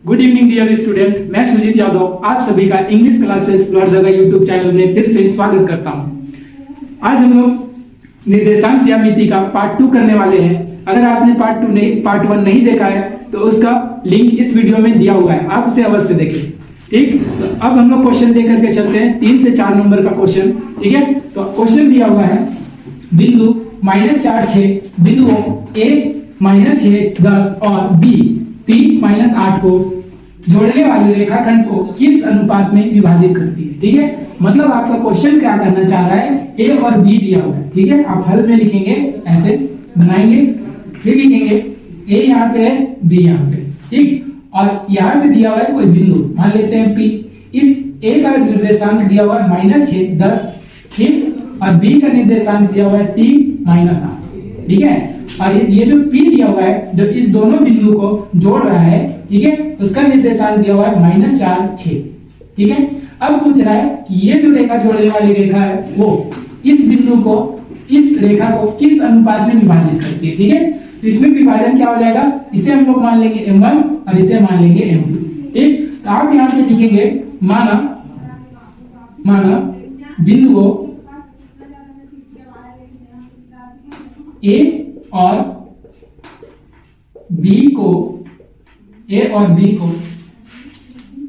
Good evening dear student, मैं सुजीत यादव आप सभी का इंग्लिश क्लासेस लॉर्ड जगह यूट्यूब चैनल में फिर से स्वागत करता हूं। आज हम लोग निर्देशांक ज्यामिति का पार्ट 2 करने वाले हैं। अगर आपने पार्ट 1 नहीं देखा है तो उसका लिंक इस वीडियो में दिया हुआ है, आप उसे अवश्य देखें। ठीक, तो अब हम लोग क्वेश्चन दे करके चलते हैं 3 से 4 नंबर का क्वेश्चन। ठीक है, तो क्वेश्चन दिया हुआ है बिंदु -4 6 बिंदुओं A -6 10 और B 3 -8 को जोड़ने वाली रेखाखंड को किस अनुपात में विभाजित करती है। ठीक है, मतलब आपका क्वेश्चन क्या करना चाह रहा है, A और B दिया हुआ है। ठीक है, आप हल में लिखेंगे, ऐसे बनाएंगे, फिर लिखेंगे A यहाँ पे है, B यहाँ पे। ठीक, और यहाँ पे दिया हुआ है कोई बिंदु, मान लेते हैं P। इस A का निर्देशांक दिया हुआ है -6 10, ठीक, और B का निर्देशांक दिया हुआ है 3 -8। ठीक है, और ये जो P दिया हुआ है जो इस दोनों बिंदु को जोड़ रहा है, ठीक है, उसका निर्देशांक दिया हुआ है -4 6। ठीक है, अब पूछ रहा है कि ये जो रेखा जोड़ने वाली रेखा है वो इस बिंदु को, इस रेखा को किस अनुपात में विभाजित करती है। ठीक है, तो इसमें विभाजन क्या हो जाएगा, इसे हम लोग मान लेंगे M1 और इसे मान लेंगे M2। ठीक, तो आप यहाँ पे लिखेंगे माना बिंदुओं A और B को, A और B को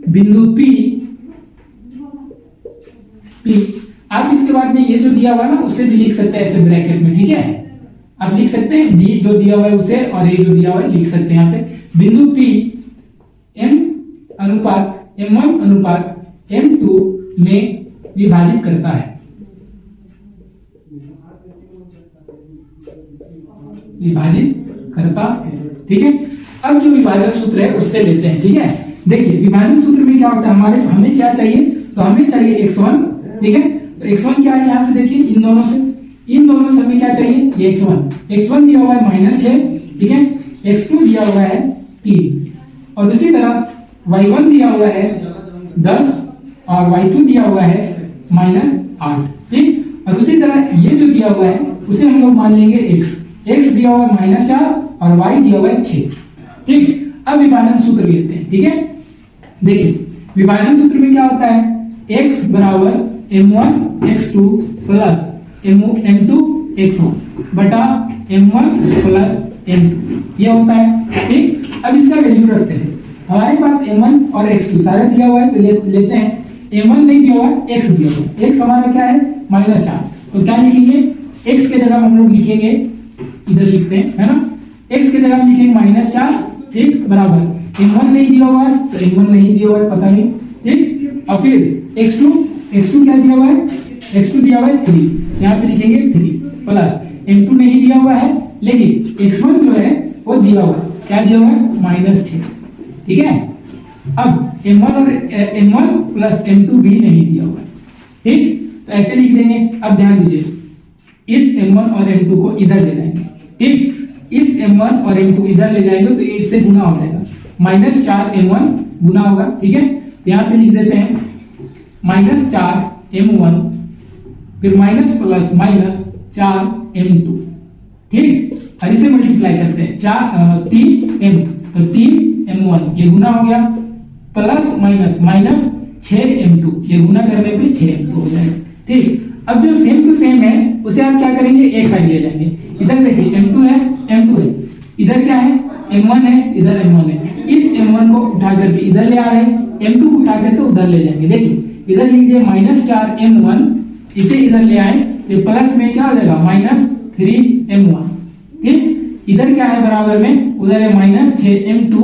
बिंदु P, आप इसके बाद में ये जो दिया हुआ है ना उसे भी लिख सकते हैं ऐसे ब्रैकेट में। ठीक है, आप लिख सकते हैं B जो दिया हुआ है उसे और A जो दिया हुआ है लिख सकते हैं यहाँ पे। बिंदु P M1 अनुपात M2 में विभाजित करता है, ठीक है। अब जो विभाजन सूत्र है उससे लेते हैं। ठीक है, देखिए विभाजन सूत्र में क्या होता है, हमें क्या चाहिए, तो हमें चाहिए x1। ठीक है, तो x1 क्या है, यहाँ से देखिए इन दोनों से हमें क्या चाहिए, ये x1 दिया हुआ है -6। ठीक है, x2 दिया हुआ है 3 और उसी तरह y1 दिया हुआ है 10 और y2 दिया हुआ है -8। ठीक, और उसी तरह ये जो दिया हुआ है उसे हम लोग मान लेंगे x दिया हुआ है -4 और y दिया हुआ है 6। ठीक, अब विभाजन सूत्र लेते हैं। ठीक है, देखिए विभाजन सूत्र में क्या होता है, x बराबर m1 x2 plus m2 x1 बटा m1 प्लस m2 ये होता है। ठीक, अब इसका वैल्यू रखते हैं। हमारे पास m1 और x2 सारे दिया हुआ है तो लेते हैं। m1 नहीं दिया हुआ है, x दिया हुआ है। x हमारा क्या है -4, तो क्या लिखेंगे, x के जगह हम लोग लिखेंगे, इधर लिखते हैं, है ना, x के जगह हम लिखेंगे -4। ठीक, बराबर m1 नहीं दिया हुआ है तो m1 नहीं दिया हुआ है, पता नहीं। ठीक, और फिर x2 क्या दिया हुआ है, x2 दिया हुआ है 3, यहाँ पे लिखेंगे 3 प्लस m2 नहीं दिया हुआ है लेकिन x1 जो है वो दिया हुआ है, क्या दिया हुआ है -6। ठीक है, अब m1 प्लस m2 भी नहीं दिया हुआ है। ठीक, तो ऐसे लिख देंगे। अब ध्यान दीजिए, इस m1 और m2 को इधर ले जाएंगे। ठीक, इस m1 और m2 इधर ले जाएंगे तो इससे गुना हो जाएगा, -4 m1 गुना होगा। ठीक है, यहाँ पे लिख देते हैं -4 m1 फिर माइनस प्लस -4 m2। ठीक, और इसे मल्टीप्लाई करते हैं 3 m, तो 3 m1 ये गुना हो गया प्लस माइनस 6 m2 ये गुना करने पे 6 m2 हो जाएगा। ठीक, अब जो सेम टू सेम है उसे आप क्या करेंगे, एक साइड ले जाएंगे। इधर देखिए m2 है, इधर क्या है m1 है, इधर m1 है। इस m1 को उठा करके इधर ले आ रहे हैं, m2 को उठा करके उधर ले जाएंगे। देखिए इधर लिख दिए -4 m1, इसे इधर ले आए तो प्लस में क्या हो जाएगा -3 m1। ठीक, इधर क्या है बराबर में, उधर है -6 m2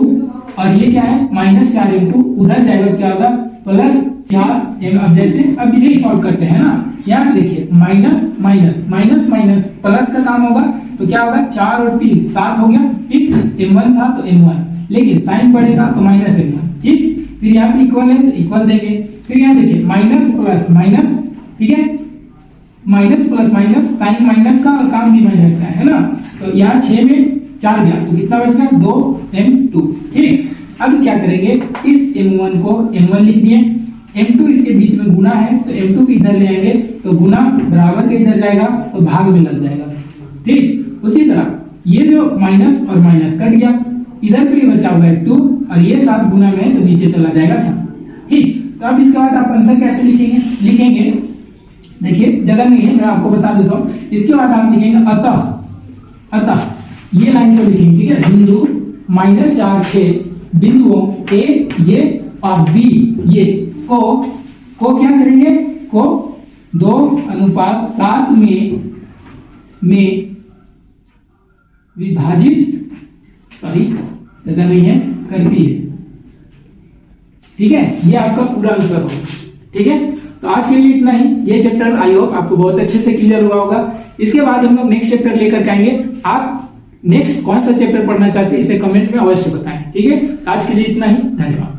और ये क्या है -4 m2, उधर जाएगा क्या होगा +4 m। अब जैसे अब इसे सॉल्व करते हैं ना, यहाँ पे देखिए माइनस प्लस का काम होगा तो क्या होगा 4 और 3 7 हो गया। ठीक, m1 था तो m1, लेकिन साइन बढ़ेगा तो -m1। ठीक, फिर यहाँ पे इक्वल है तो इक्वल देंगे। फिर यहाँ देखिए माइनस प्लस माइनस, ठीक है, minus plus minus, sign minus का और काम भी माइनस का है ना, तो यहाँ 6 में 4 गया तो कितना बच गया 2m2। ठीक, अब क्या करेंगे, इस m1 को m1 लिख दिए, m2 इसके बीच में गुना है तो m2 को इधर ले आएंगे तो गुना बराबर के इधर जाएगा तो भाग में लग जाएगा। ठीक, उसी तरह ये जो माइनस और माइनस कट गया इधर पे ही बचा हुआ है 2 और ये 7 गुना में तो नीचे चला जाएगा 7। ठीक, तो अब इसके बाद आप आंसर कैसे लिखेंगे देखिए जगह नहीं है, मैं आपको बता देता हूँ। इसके बाद आप लिखेंगे अतः ये लाइन को लिखेंगे, ठीक है। बिंदु -4 6 बिंदुओं ए ये और बी ये को क्या करेंगे, को 2:7 में विभाजित जगह नहीं है करती है, ठीक है। ये आपका पूरा आंसर होगा, ठीक है। तो आज के लिए इतना ही। ये चैप्टर आई होप आपको बहुत अच्छे से क्लियर हुआ होगा। इसके बाद हम लोग नेक्स्ट चैप्टर लेकर आएंगे। आप नेक्स्ट कौन सा चैप्टर पढ़ना चाहते हैं इसे कमेंट में अवश्य बताएं, ठीक है। आज के लिए इतना ही, धन्यवाद।